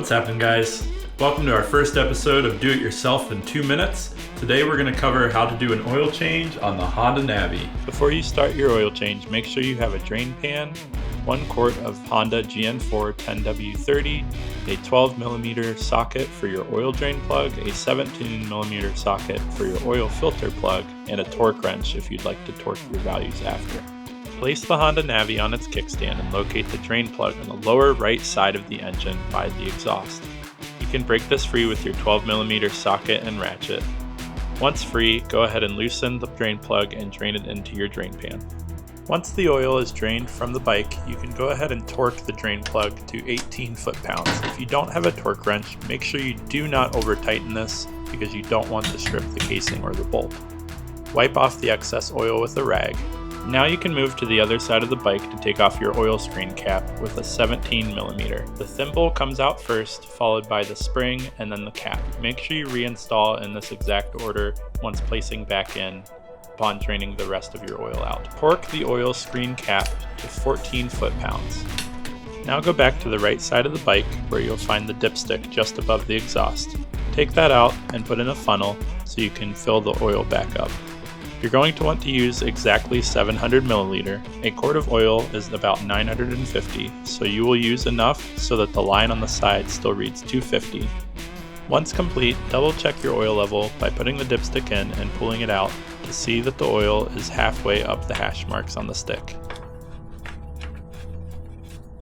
What's happening, guys? Welcome to our first episode of Do It Yourself in 2 minutes. Today we're going to cover how to do an oil change on the Honda Navi. Before you start your oil change, make sure you have a drain pan, 1 quart of Honda GN4 10W30, a 12mm socket for your oil drain plug, a 17mm socket for your oil filter plug, and a torque wrench if you'd like to torque your values after. Place the Honda Navi on its kickstand and locate the drain plug on the lower right side of the engine by the exhaust. You can break this free with your 12mm socket and ratchet. Once free, go ahead and loosen the drain plug and drain it into your drain pan. Once the oil is drained from the bike, you can go ahead and torque the drain plug to 18 foot-pounds. If you don't have a torque wrench, make sure you do not over-tighten this because you don't want to strip the casing or the bolt. Wipe off the excess oil with a rag. Now you can move to the other side of the bike to take off your oil screen cap with a 17mm. The thimble comes out first, followed by the spring and then the cap. Make sure you reinstall in this exact order once placing back in upon draining the rest of your oil out. Torque the oil screen cap to 14 foot-pounds. Now go back to the right side of the bike where you'll find the dipstick just above the exhaust. Take that out and put in a funnel so you can fill the oil back up. You're going to want to use exactly 700 milliliter. A quart of oil is about 950, so you will use enough so that the line on the side still reads 250. Once complete, double check your oil level by putting the dipstick in and pulling it out to see that the oil is halfway up the hash marks on the stick.